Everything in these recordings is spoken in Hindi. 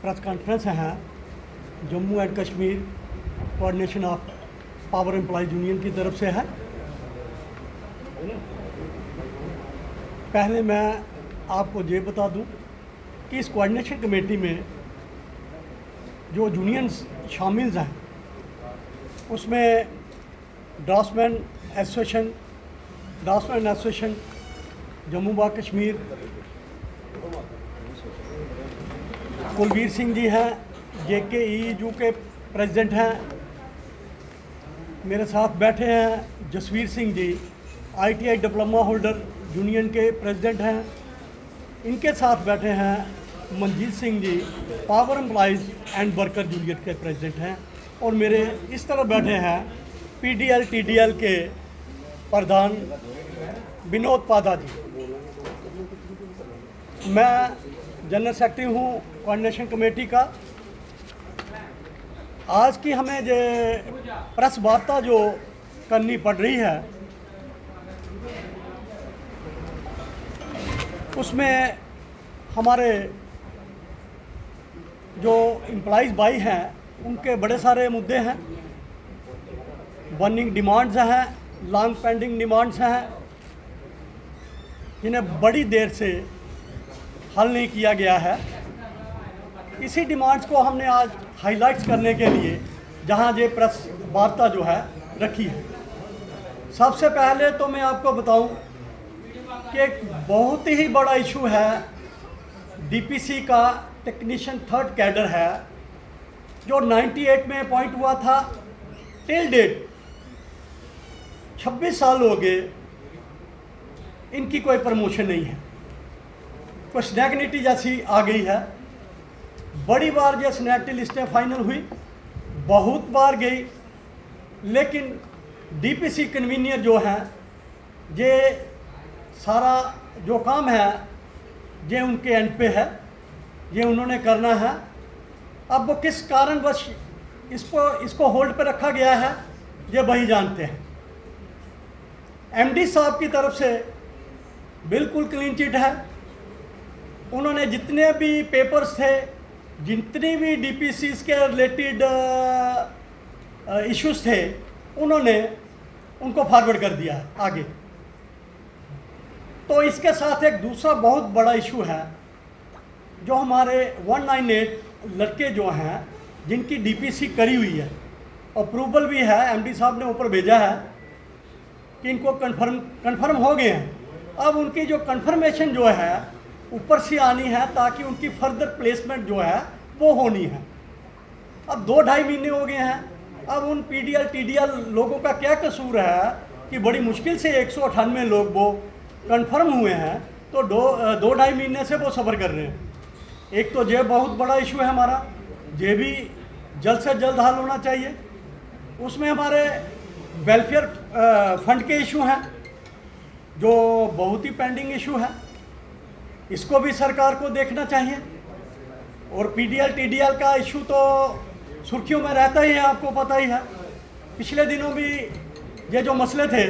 प्रेस कॉन्फ्रेंस है Jammu and Kashmir coordination of power employees union की तरफ से है। पहले मैं आपको ये बता दूं कि इस कोऑर्डिनेशन कमेटी में जो यूनियंस शामिल हैं उसमें ड्राफ्ट्समैन एसोसिएशन जम्मू व कश्मीर, कुलवीर सिंह जी हैं, JKEU के प्रेसिडेंट हैं। मेरे साथ बैठे हैं Jasvir Singh ji, ITI diploma holder union के प्रेसिडेंट हैं। इनके साथ बैठे हैं Manjit Singh ji, power employees and worker union के प्रेसिडेंट हैं। और मेरे इस तरफ बैठे हैं PDL TDL के प्रधान विनोद पादा जी। मैं जनरल सेक्रेटरी हूँ कोऑर्डिनेशन कमेटी का। आज की हमें जो प्रेस वार्ता जो करनी पड़ रही है उसमें हमारे जो एम्प्लॉइज़ भाई हैं उनके बड़े सारे मुद्दे हैं, बर्निंग डिमांड्स हैं, लॉन्ग पेंडिंग डिमांड्स हैं जिन्हें बड़ी देर से हल नहीं किया गया है। इसी डिमांड्स को हमने आज हाइलाइट्स करने के लिए जहां ये प्रेस वार्ता जो है रखी है। सबसे पहले तो मैं आपको बताऊं कि एक बहुत ही बड़ा इशू है DPC का टेक्नीशियन थर्ड कैडर है जो 98 में अपॉइंट हुआ था। टिल डेट 26 साल हो गए, इनकी कोई प्रमोशन नहीं है। कोई स्नैगनिटी जैसी आ गई है। बड़ी बार ये स्नैगनिटी लिस्टें फाइनल हुई, बहुत बार गई, लेकिन DPC कन्वीनियर जो हैं ये सारा जो काम है ये उनके एंड पे है, ये उन्होंने करना है। अब वो किस कारणवश इसको होल्ड पे रखा गया है ये वही जानते हैं। MD साहब की तरफ से बिल्कुल क्लीन चिट है। उन्होंने जितने भी पेपर्स थे, जितनी भी DPCs के रिलेटेड इश्यूज थे, उन्होंने उनको फॉरवर्ड कर दिया है आगे। तो इसके साथ एक दूसरा बहुत बड़ा इशू है जो हमारे 198 लड़के जो हैं जिनकी DPC करी हुई है, अप्रूवल भी है, MD साहब ने ऊपर भेजा है कि इनको कन्फर्म हो गए हैं। अब उनकी जो कन्फर्मेशन जो है ऊपर से आनी है ताकि उनकी फर्दर प्लेसमेंट जो है वो होनी है। अब 2-2.5 महीने हो गए हैं। अब उन PDL TDL लोगों का क्या कसूर है कि बड़ी मुश्किल से 198 लोग वो कन्फर्म हुए हैं, तो 2-2.5 महीने से वो सफ़र कर रहे हैं। एक तो ये बहुत बड़ा इशू है हमारा, ये भी जल्द से जल्द हल होना चाहिए। उसमें हमारे वेलफेयर फंड के इशू हैं जो बहुत ही पेंडिंग इशू है, इसको भी सरकार को देखना चाहिए। और PDL TDL का इशू तो सुर्खियों में रहता ही है, आपको पता ही है। पिछले दिनों भी ये जो मसले थे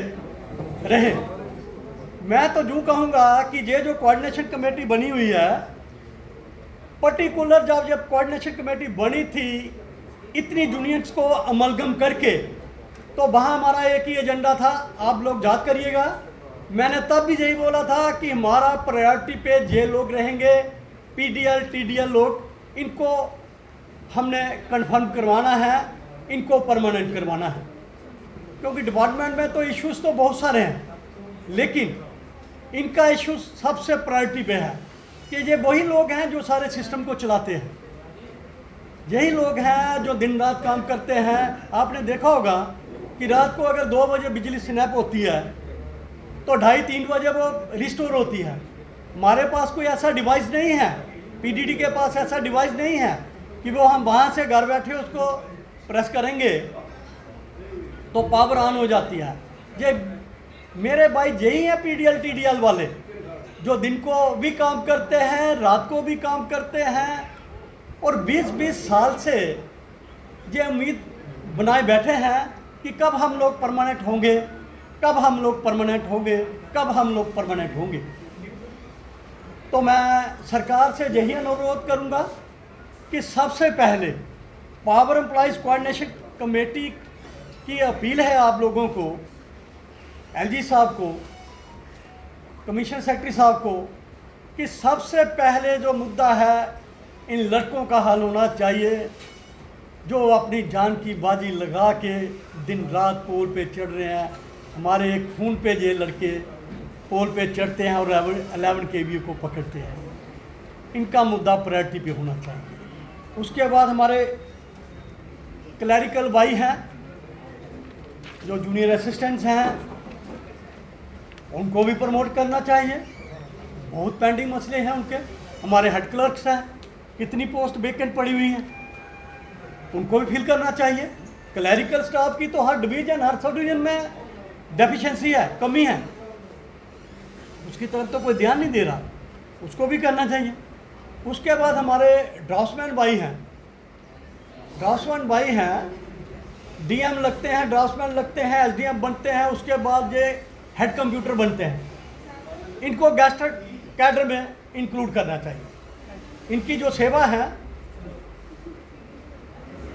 रहे। मैं तो यूँ कहूँगा कि ये जो कोऑर्डिनेशन कमेटी बनी हुई है, पर्टिकुलर जब कोऑर्डिनेशन कमेटी बनी थी इतनी यूनियंस को अमलगम करके, तो वहाँ हमारा एक ही एजेंडा था, आप लोग याद करिएगा। मैंने तब भी यही बोला था कि हमारा प्रायोरिटी पे ये लोग रहेंगे, PDL TDL लोग, इनको हमने कंफर्म करवाना है, इनको परमानेंट करवाना है। क्योंकि डिपार्टमेंट में तो इश्यूज तो बहुत सारे हैं, लेकिन इनका इशू सबसे प्रायोरिटी पे है कि ये वही लोग हैं जो सारे सिस्टम को चलाते हैं। यही लोग हैं जो दिन रात काम करते हैं। आपने देखा होगा कि रात को अगर 2 बजे बिजली स्नैप होती है तो 2:30-3 बजे वो रिस्टोर होती है। हमारे पास कोई ऐसा डिवाइस नहीं है, PDD के पास ऐसा डिवाइस नहीं है कि वो हम वहाँ से घर बैठे उसको प्रेस करेंगे तो पावर ऑन हो जाती है। ये मेरे भाई यही हैं PDL TDL वाले जो दिन को भी काम करते हैं, रात को भी काम करते हैं, और 20-20 साल से ये उम्मीद बनाए बैठे हैं कि कब हम लोग परमानेंट होंगे, कब हम लोग परमानेंट होंगे, कब हम लोग परमानेंट होंगे। तो मैं सरकार से यही अनुरोध करूंगा कि सबसे पहले पावर एम्प्लॉइज़ कोऑर्डिनेशन कमेटी की अपील है आप लोगों को, एलजी साहब को, कमीशन सेक्रेटरी साहब को, कि सबसे पहले जो मुद्दा है इन लड़कों का हल होना चाहिए जो अपनी जान की बाजी लगा के दिन रात पोल पे चढ़ रहे हैं। हमारे एक खून पे ये लड़के पोल पे चढ़ते हैं और 11 KV को पकड़ते हैं। इनका मुद्दा प्रायोरिटी पे होना चाहिए। उसके बाद हमारे क्लैरिकल भाई हैं जो जूनियर असिस्टेंट्स हैं, उनको भी प्रमोट करना चाहिए। बहुत पेंडिंग मसले हैं उनके। हमारे हेड क्लर्क्स हैं, कितनी पोस्ट वेकेंट पड़ी हुई हैं, उनको भी फिल करना चाहिए। क्लैरिकल स्टाफ की तो हर डिवीज़न हर सब डिवीज़न में डेफिशिएंसी है, कमी है, उसकी तरफ तो कोई ध्यान नहीं दे रहा, उसको भी करना चाहिए। उसके बाद हमारे ड्राफ्ट्समैन भाई हैं, ड्राफ्ट्समैन भाई हैं, DM लगते हैं, ड्राफ्ट्समैन लगते हैं, SDM बनते हैं, उसके बाद ये हेड कंप्यूटर बनते हैं। इनको गेस्टेड कैडर में इंक्लूड करना चाहिए। इनकी जो सेवा है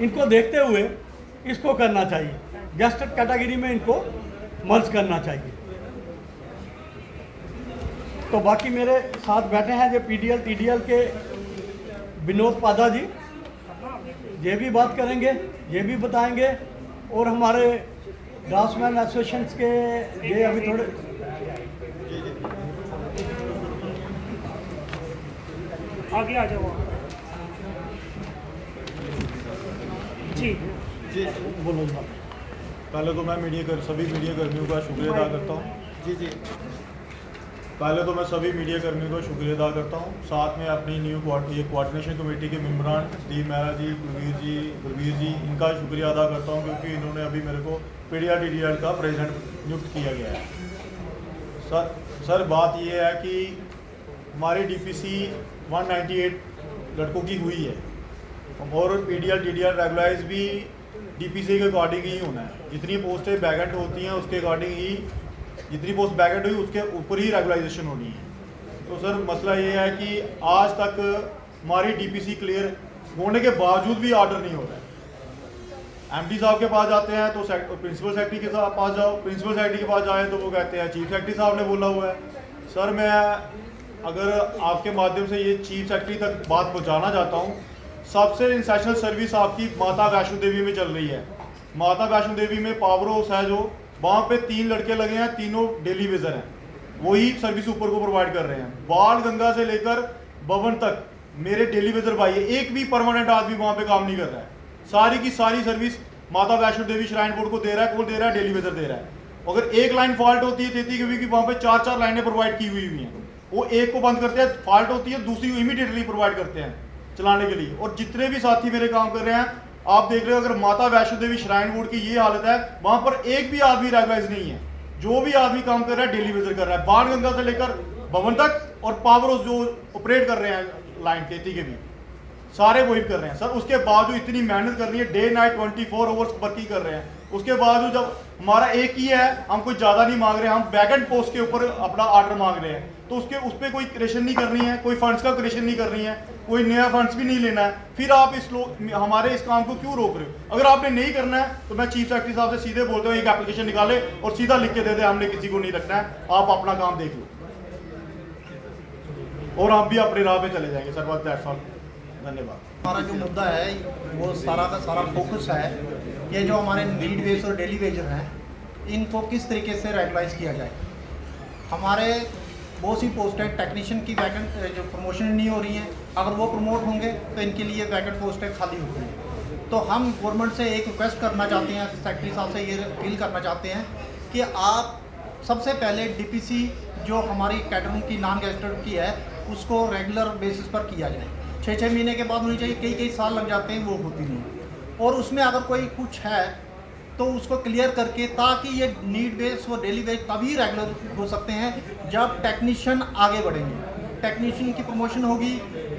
इनको देखते हुए इसको करना चाहिए, गेस्टेड कैटेगरी में इनको मर्ज करना चाहिए। तो बाकी मेरे साथ बैठे हैं जो PDL TDL के विनोद पादा जी, ये भी बात करेंगे, ये भी बताएंगे। और हमारे ड्राफ्ट्समैन एसोसिएशन के ये अभी थोड़े आगे आ जाओ जी जी बोलो। पहले तो मैं सभी मीडिया कर्मियों का शुक्रिया अदा करता हूँ। जी पहले तो मैं सभी मीडिया कर्मियों का शुक्रिया अदा करता हूँ। साथ में अपनी न्यू कोऑर्डिनेशन कमेटी के मेम्बरान स्टीव मेहरा जी, गुरवीर जी, इनका शुक्रिया अदा करता हूँ क्योंकि इन्होंने अभी मेरे को PDL TDL का प्रेसिडेंट नियुक्त किया गया है। सर बात ये है कि हमारी DPC 198 लड़कों की हुई है और PDL TDL रेगुलाइज भी DPC के अकॉर्डिंग ही होना है। जितनी पोस्टें वैकेंट होती हैं उसके अकॉर्डिंग ही, जितनी पोस्ट वैकेंट हुई उसके ऊपर ही रेगुलाइजेशन होनी है। तो सर मसला ये है कि आज तक हमारी DPC क्लियर होने के बावजूद भी ऑर्डर नहीं हो रहा है। MD साहब के पास जाते हैं तो प्रिंसिपल सेक्रेटरी के पास जाओ, प्रिंसिपल सेक्रेटरी के पास जाए तो वो कहते हैं चीफ सेक्रेटरी साहब ने बोला हुआ है। सर मैं अगर आपके माध्यम से ये चीफ सेक्रेटरी तक बात पहुँचाना चाहता हूँ, सबसे इंसेशनल सर्विस आपकी माता वैष्णो देवी में चल रही है। माता वैष्णो देवी में पावर हाउस है जो, वहाँ पे 3 लड़के लगे हैं, तीनों डेली विजर हैं, वही सर्विस ऊपर को प्रोवाइड कर रहे हैं। बाल गंगा से लेकर भवन तक मेरे डेली विजर भाई है, एक भी परमानेंट आदमी वहाँ पे काम नहीं कर रहा है। सारी की सारी सर्विस माता वैष्णो देवी श्राइन बोर्ड को दे रहा है, कौन दे रहा है? डेली विजर दे रहा है। अगर एक लाइन फॉल्ट होती है 33 KV की, वहाँ पे 4-4 लाइनें प्रोवाइड की हुई हैं, वो एक को बंद करते हैं, फॉल्ट होती है दूसरी को इमीडिएटली प्रोवाइड करते हैं चलाने के लिए। और जितने भी साथी मेरे काम कर रहे हैं आप देख रहे हो, अगर माता वैष्णो देवी श्राइन बोर्ड की ये हालत है, वहां पर एक भी आदमी रेगुलाइज नहीं है। जो भी आदमी काम कर रहा है डेली विजिट कर रहा है, बाण गंगा से लेकर भवन तक, और पावर हाउस जो ऑपरेट कर रहे हैं लाइन 33 के भी सारे वही कर रहे हैं। सर उसके बावजूद इतनी मेहनत कर रही है, डे नाइट 24 आवर्स वर्किंग कर रहे हैं, उसके बावजूद जब हमारा एक ही है, हम कोई ज़्यादा नहीं मांग रहे हैं, हम वैकेंट पोस्ट के ऊपर अपना ऑर्डर मांग रहे हैं, तो उस पर कोई क्रिएशन नहीं करनी है, कोई फंड्स का क्रिएशन नहीं करनी है, कोई नया फंड्स भी नहीं लेना है, फिर आप हमारे इस काम को क्यों रोक रहे हो? अगर आपने नहीं करना है तो मैं चीफ सेक्रेटरी साहब से सीधे बोलता हूँ एक एप्लीकेशन निकाले और सीधा लिख के दे दे, हमने किसी को नहीं रखना है, आप अपना काम देख लो और आप भी अपने राह पे चले जाएंगे। सर बस दैट्स ऑल, धन्यवाद। हमारा जो मुद्दा है वो सारा का सारा फोकस है कि जो हमारे नीड बेस और डेली वेजर हैं इनको किस तरीके से रेगुलाइज किया जाए। हमारे बहुत सी पोस्टें टेक्नीशियन की वैकेंट जो प्रमोशन नहीं हो रही हैं, अगर वो प्रमोट होंगे तो इनके लिए वैकेंट पोस्टें खाली होती हैं। तो हम गवर्नमेंट से एक रिक्वेस्ट करना चाहते हैं, सेक्रेटरी साहब से ये अपील करना चाहते हैं कि आप सबसे पहले DPC जो हमारी कैडर की नॉन गेस्टेड की है उसको रेगुलर बेसिस पर किया जाए। 6-6 महीने के बाद होनी चाहिए, कई साल लग जाते हैं, वो होती नहीं। और उसमें अगर कोई कुछ है तो उसको क्लियर करके, ताकि ये नीड बेस और डेली बेस तभी रेगुलर हो सकते हैं जब टेक्नीशियन आगे बढ़ेंगे, टेक्नीशियन की प्रमोशन होगी,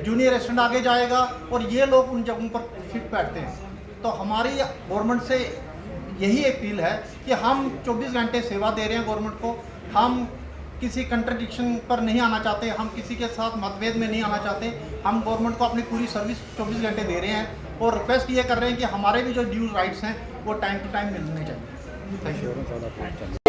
जूनियर असिस्टेंट आगे जाएगा और ये लोग उन जगहों पर फिट बैठते हैं। तो हमारी गवर्नमेंट से यही अपील है कि हम 24 घंटे सेवा दे रहे हैं गवर्नमेंट को, हम किसी कंट्रडिक्शन पर नहीं आना चाहते, हम किसी के साथ मतभेद में नहीं आना चाहते। हम गवर्नमेंट को अपनी पूरी सर्विस 24 घंटे दे रहे हैं और रिक्वेस्ट ये कर रहे हैं कि हमारे भी जो ड्यू राइट्स हैं वो टाइम टू टाइम मिलने चाहिए। Thank you.